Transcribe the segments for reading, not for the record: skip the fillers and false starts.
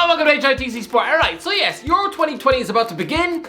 Hello, welcome to HITC Sport. Alright, so yes, Euro 2020 is about to begin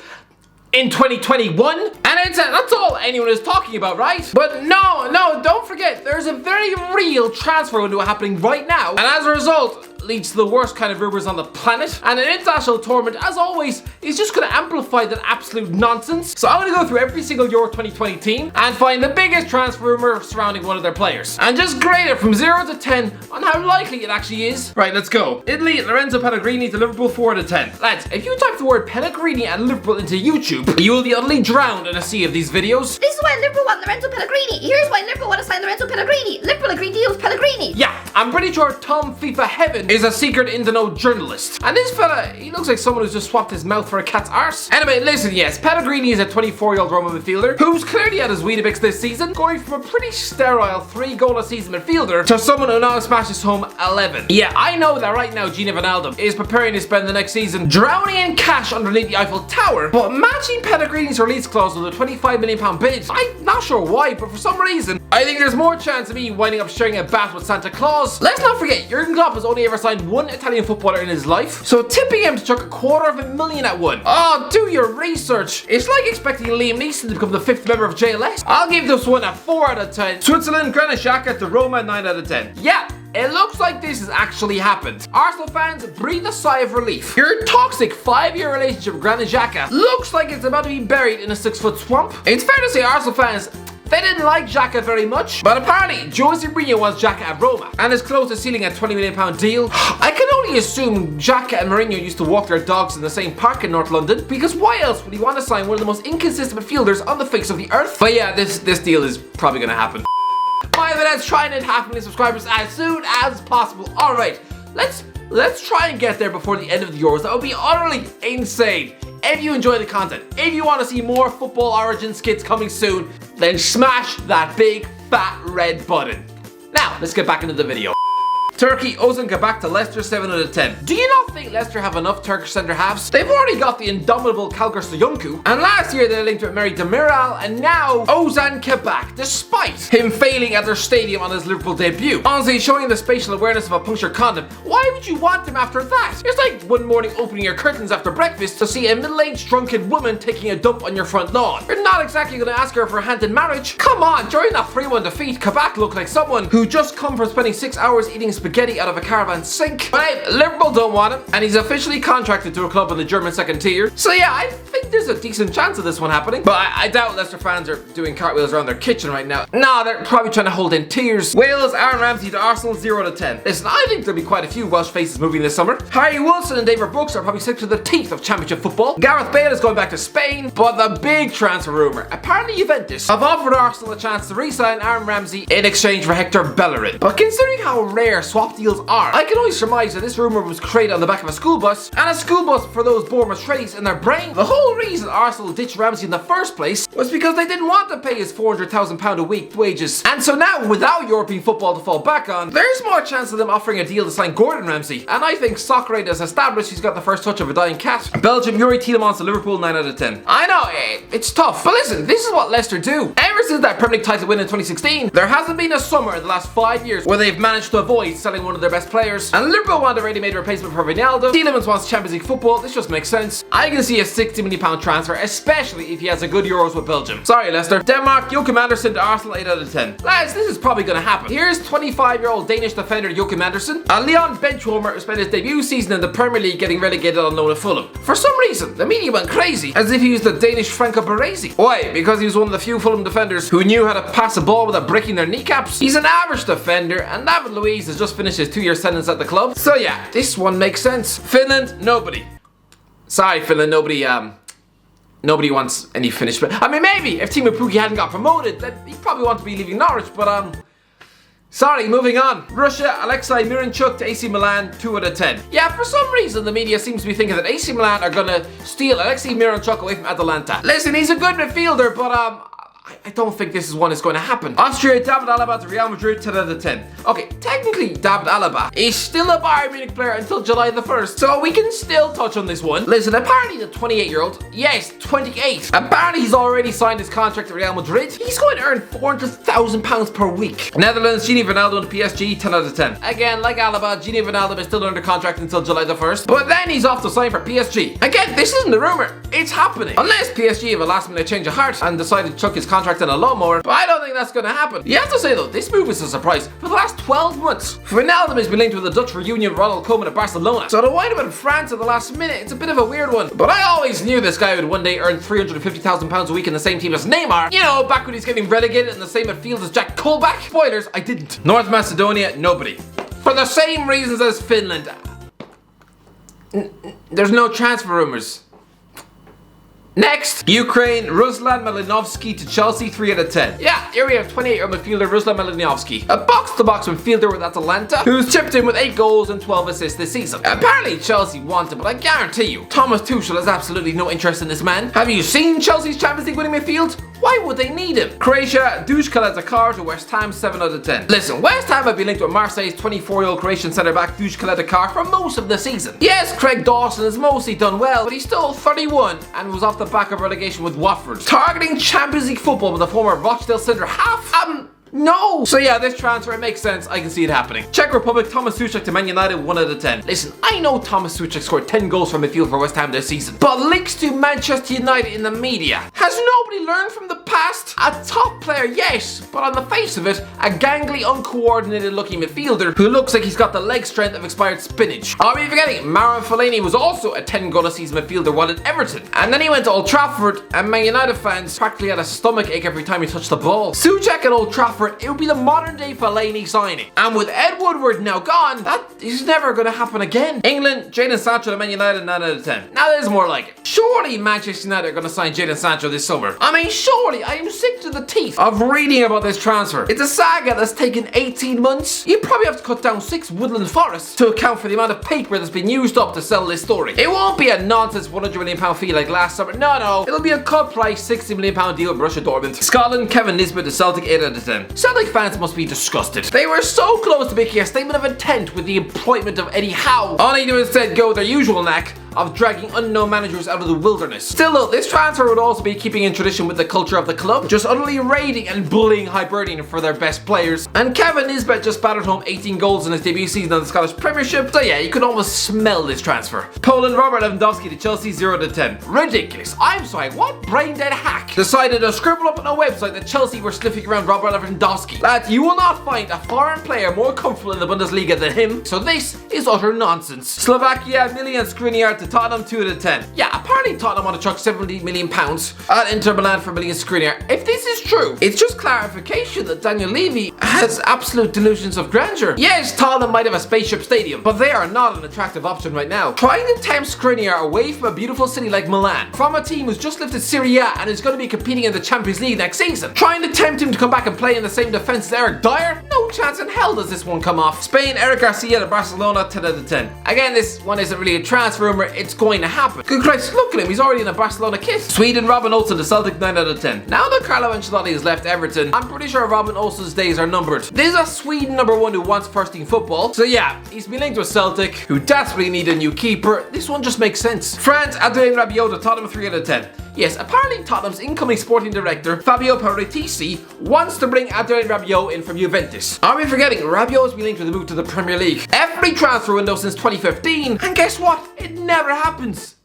in 2021, and that's all anyone is talking about, right? But no, don't forget, there's a very real transfer window happening right now, and as a result, leads to the worst kind of rumors on the planet. And an international tournament, as always, is just going to amplify that absolute nonsense. So I'm going to go through every single Euro 2020 team and find the biggest transfer rumor surrounding one of their players, and just grade it from 0 to 10 on how likely it actually is. Right, let's go. Italy, Lorenzo Pellegrini to Liverpool, 4 out of 10. Lads, if you type the word Pellegrini and Liverpool into YouTube, you will be utterly drowned in a sea of these videos. This is why Liverpool want Lorenzo Pellegrini. Here's why Liverpool want to sign Lorenzo Pellegrini. Liverpool agreed to use Pellegrini. Yeah, I'm pretty sure Tom FIFA Heaven is a secret in-the-know journalist. And this fella, he looks like someone who's just swapped his mouth for a cat's arse. Anyway, listen, yes, Pellegrini is a 24-year-old Roma midfielder who's clearly at his Weetabix this season, going from a pretty sterile 3-goal-a-season midfielder to someone who now smashes home 11. Yeah, I know that right now GINI WIJNALDUM is preparing to spend the next season drowning in cash underneath the Eiffel Tower, but matching Pellegrini's release clause with a £25 million bid, I'm not sure why, but for some reason, I think there's more chance of me winding up sharing a bath with Santa Claus. Let's not forget, Jurgen Klopp has only ever signed one Italian footballer in his life, so tipping him to chuck $250,000 at one. Oh, do your research. It's like expecting Liam Neeson to become the 5th member of JLS. I'll give this one a 4 out of 10. Switzerland, GRANIT XHAKA to Roma, 9 out of 10. Yeah, it looks like this has actually happened. Arsenal fans, breathe a sigh of relief. Your toxic 5-year relationship with GRANIT XHAKA looks like it's about to be buried in a 6-foot swamp. It's fair to say Arsenal fans, they didn't like XHAKA very much, but apparently Jose Mourinho wants XHAKA at Roma and is close to sealing a £20 million deal. I can only assume XHAKA and Mourinho used to walk their dogs in the same park in North London, because why else would he want to sign one of the most inconsistent midfielders on the face of the earth? But yeah, this deal is probably gonna happen. 5 minutes, try and hit 500,000 subscribers as soon as possible. Alright, let's try and get there before the end of the Euros. That would be utterly insane. If you enjoy the content, if you want to see more football origin skits coming soon, then smash that big fat red button. Now, let's get back into the video. Turkey, OZAN got back to Leicester, 7 out of 10. Do you not think Leicester have enough Turkish centre halves? They've already got the indomitable Çalhanoğlu, and last year they linked with Merih Demiral, and now OZAN came back, despite him failing at their stadium on his Liverpool debut. Honestly, showing the spatial awareness of a punctured condom, why would you want him after that? It's like one morning opening your curtains after breakfast to see a middle-aged drunken woman taking a dump on your front lawn. You're not exactly going to ask her for a hand in marriage. Come on, during that 3-1 defeat, Kabak looked like someone who just come from spending 6 hours eating spaghetti out of a caravan sink. But hey, Liverpool don't want him, and he's officially contracted to a club in the German 2nd tier. So yeah, I think there's a decent chance of this one happening. But I doubt Leicester fans are doing cartwheels around their kitchen right now. Nah, they're probably trying to hold in tears. Wales, Aaron Ramsey to Arsenal, 0 out of 10. Listen, I think there'll be quite a few Welsh faces moving this summer. Harry Wilson and David Brooks are probably sick to the teeth of championship football. Gareth Bale is going back to Spain. But the big transfer rumour, apparently Juventus have offered Arsenal a chance to re-sign Aaron Ramsey in exchange for Hector Bellerin. But considering how rare swap deals are, I can only surmise that this rumour was created on the back of a school bus, and a school bus for those Bournemouth tradies in their brain. The whole reason Arsenal ditched Ramsey in the first place was because they didn't want to pay his £400,000 a week wages. And so now, without European football to fall back on, there's more chance of them offering a deal to sign Gordon Ramsay. And I think Soccer has established he's got the first touch of a dying cat. Belgium, Youri Tielemans to Liverpool, 9 out of 10. I know, it's tough, but listen, this is what Leicester do. Ever since that Premier League title win in 2016, there hasn't been a summer in the last 5 years where they've managed to avoid selling one of their best players. And Liverpool want a ready-made replacement for Wijnaldum. Tielemans wants Champions League football. This just makes sense. I can see a £60 million transfer, especially if he has a good Euros with Belgium. Sorry, Leicester. Denmark, Joachim Andersen to Arsenal, 8 out of 10. Lads, this is probably going to happen. Here's 25-year-old Danish defender Joachim Andersen, a Leon benchwarmer who spent his debut season in the Premier League getting relegated on loan to Fulham. For some reason, the media went crazy, as if he was the Danish Franco Baresi. Why? Because he was one of the few Fulham defenders who knew how to pass a ball without breaking their kneecaps. He's an average defender, and David Luiz has just finished his 2-year sentence at the club. So yeah, this one makes sense. Finland, nobody. Sorry, Finland, nobody wants any Finnish. I mean, maybe if Teemu Pukki hadn't got promoted, then he'd probably want to be leaving Norwich, but sorry, moving on. Russia, ALEKSEI Miranchuk to AC Milan, 2 out of 10. Yeah, for some reason the media seems to be thinking that AC Milan are gonna steal ALEKSEI Miranchuk away from Atalanta. Listen, he's a good midfielder, but I don't think this is one that's going to happen. Austria, David Alaba to Real Madrid, 10 out of 10. Okay, technically David Alaba is still a Bayern Munich player until July the 1st, so we can still touch on this one. Listen, apparently the 28-year-old, yes, 28, apparently he's already signed his contract at Real Madrid. He's going to earn £400,000 per week. Netherlands, GINI WIJNALDUM to PSG, 10 out of 10. Again, like Alaba, GINI WIJNALDUM is still under contract until July the 1st, but then he's off to sign for PSG. Again, this isn't a rumour, it's happening. Unless PSG have a last minute change of heart and decided to chuck his contract in a lawnmower, but I don't think that's going to happen. You have to say though, this move is a surprise. For the last 12 months, Wijnaldum has been linked with the Dutch reunion Ronald Koeman at Barcelona. So to wind up in France at the last minute, it's a bit of a weird one. But I always knew this guy would one day earn £350,000 a week in the same team as Neymar. You know, back when he's getting relegated in the same midfield as Jack Colback. Spoilers, I didn't. North Macedonia, nobody. For the same reasons as Finland. There's no transfer rumours. Next, Ukraine, Ruslan MALINOVSKYI to Chelsea, 3 out of 10. Yeah, here we have 28-year-old midfielder Ruslan MALINOVSKYI, a box-to-box midfielder with Atalanta, who's chipped in with 8 goals and 12 assists this season. Apparently Chelsea want him, but I guarantee you, Thomas Tuchel has absolutely no interest in this man. Have you seen Chelsea's Champions League winning midfield? Why would they need him? Croatia, DUJE CALETA-CAR to West Ham, 7 out of 10. Listen, West Ham have been linked with Marseille's 24-year-old Croatian centre-back DUJE CALETA-CAR for most of the season. Yes, Craig Dawson has mostly done well, but he's still 31 and was off the back of relegation with Watford. Targeting Champions League football with a former Rochdale centre half? No! So yeah, this transfer, it makes sense. I can see it happening. Czech Republic, Tomas SOUCEK to Man United, 1 out of 10. Listen, I know Tomas SOUCEK scored 10 goals from midfield for West Ham this season, but links to Manchester United in the media. Has nobody learned from the past? A top player, yes, but on the face of it, a gangly, uncoordinated looking midfielder who looks like he's got the leg strength of expired spinach. Are we forgetting? Marouane Fellaini was also a 10-goal-a-season midfielder while at Everton, and then he went to Old Trafford, and Man United fans practically had a stomach ache every time he touched the ball. SOUCEK at Old Trafford, it would be the modern day Fellaini signing. And with Ed Woodward now gone, that is never going to happen again. England, Jadon Sancho to Man United, 9 out of 10. Now there's more like it. Surely Manchester United are going to sign Jadon Sancho this summer. I mean, surely. I am sick to the teeth of reading about this transfer. It's a saga that's taken 18 months. You probably have to cut down 6 woodland forests to account for the amount of paper that's been used up to sell this story. It won't be a nonsense £100 million fee like last summer. No. It'll be a cut price £60 million deal with Borussia Dortmund. Scotland, Kevin Nisbet to Celtic, 8 out of 10. Celtic fans must be disgusted. They were so close to making a statement of intent with the appointment of Eddie Howe, only to instead go with their usual knack of dragging unknown managers out of the wilderness. Still though, this transfer would also be keeping in tradition with the culture of the club, just utterly raiding and bullying Hibernian for their best players. And Kevin Nisbet just battered home 18 goals in his debut season of the Scottish Premiership, so yeah, you could almost smell this transfer. Poland, Robert Lewandowski to Chelsea, 0 to 10. Ridiculous. I'm sorry, what brain-dead hack decided to scribble up on a website that Chelsea were sniffing around Robert Lewandowski? Lads, you will not find a foreign player more comfortable in the Bundesliga than him, so this is utter nonsense. Slovakia, Milan Skriniar to Tottenham, 2 out of 10. Yeah, apparently Tottenham want to chuck £70 million at Inter Milan for Milan Skriniar. If this is true, it's just clarification that Daniel Levy has absolute delusions of grandeur. Yes, Tottenham might have a spaceship stadium, but they are not an attractive option right now. Trying to tempt Skriniar away from a beautiful city like Milan, from a team who's just lifted Serie A and is going to be competing in the Champions League next season. Trying to tempt him to come back and play in the same defence as Eric Dyer? No chance in hell does this one come off. Spain, Eric Garcia to Barcelona, 10 out of 10. Again, this one isn't really a transfer rumour, it's going to happen. Good Christ, look at him, he's already in a Barcelona kit. Sweden, Robin Olsen to Celtic, 9 out of 10. Now that Carlo Ancelotti has left Everton, I'm pretty sure Robin Olsen's days are numbered. There's a Sweden #1 who wants first team football, so yeah, he's been linked with Celtic, who desperately need a new keeper. This one just makes sense. France, Adrien Rabiot to Tottenham, 3 out of 10. Yes, apparently Tottenham's incoming sporting director, Fabio Paratici, wants to bring Adrien Rabiot in from Juventus. Are we forgetting, Rabiot has been linked with the move to the Premier League every transfer window since 2015, and guess what? It never happens.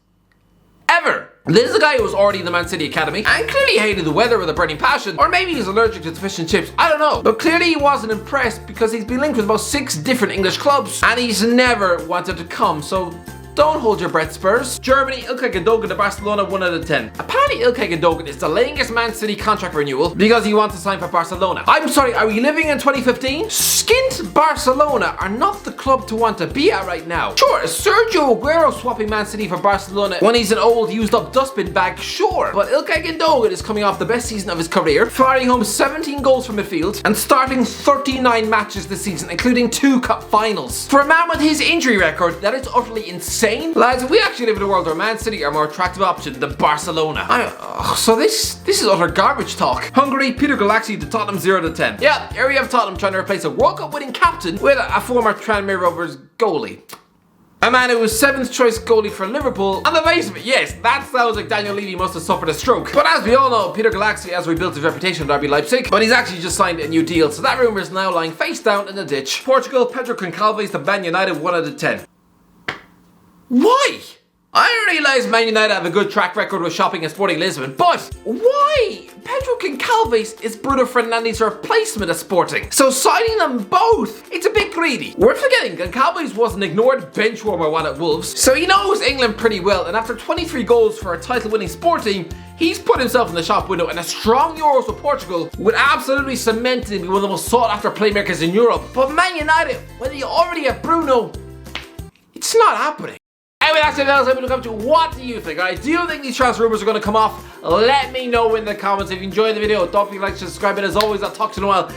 Ever. This is a guy who was already in the Man City Academy and clearly hated the weather with a burning passion, or maybe he's allergic to fish and chips, I don't know. But clearly he wasn't impressed because he's been linked with about 6 different English clubs and he's never wanted to come, so don't hold your breath, Spurs. Germany, Ilkay Gundogan to Barcelona, 1 out of 10. Apparently Ilkay Gundogan is delaying his Man City contract renewal because he wants to sign for Barcelona. I'm sorry, are we living in 2015? Skint Barcelona are not the club to want to be at right now. Sure, Sergio Aguero swapping Man City for Barcelona when he's an old used up dustbin bag, sure. But Ilkay Gundogan is coming off the best season of his career, firing home 17 goals from midfield and starting 39 matches this season, including 2 cup finals. For a man with his injury record, that is utterly insane. insane? Lads, we actually live in a world where Man City are a more attractive option than Barcelona. So this is utter garbage talk. Hungary, Peter Galaxy to Tottenham 0 to 10. Yeah, here we have Tottenham trying to replace a World Cup winning captain with a former Tranmere Rovers goalie. A man who was 7th choice goalie for Liverpool. On the face of it, yes, that sounds like Daniel Levy must have suffered a stroke. But as we all know, Peter Galaxy has rebuilt his reputation at RB Leipzig, but he's actually just signed a new deal, so that rumour is now lying face down in the ditch. Portugal, Pedro Goncalves to Man United 1 out of 10. Why? I realise Man United have a good track record with shopping at Sporting Lisbon, but why? Pedro Goncalves is Bruno Fernandes' replacement at Sporting, so signing them both, it's a bit greedy. Worth forgetting, Goncalves was an ignored bench warmer while at Wolves, so he knows England pretty well, and after 23 goals for a title-winning Sporting, he's put himself in the shop window, and a strong Euros with Portugal would absolutely cement him to be one of the most sought-after playmakers in Europe. But Man United, when you already have Bruno, it's not happening. Anyway, that's it. That's what come to. What do you think? Do you think these transfer rumors are going to come off? Let me know in the comments. If you enjoyed the video, don't forget to like, subscribe, and as always, I'll talk to you in a while.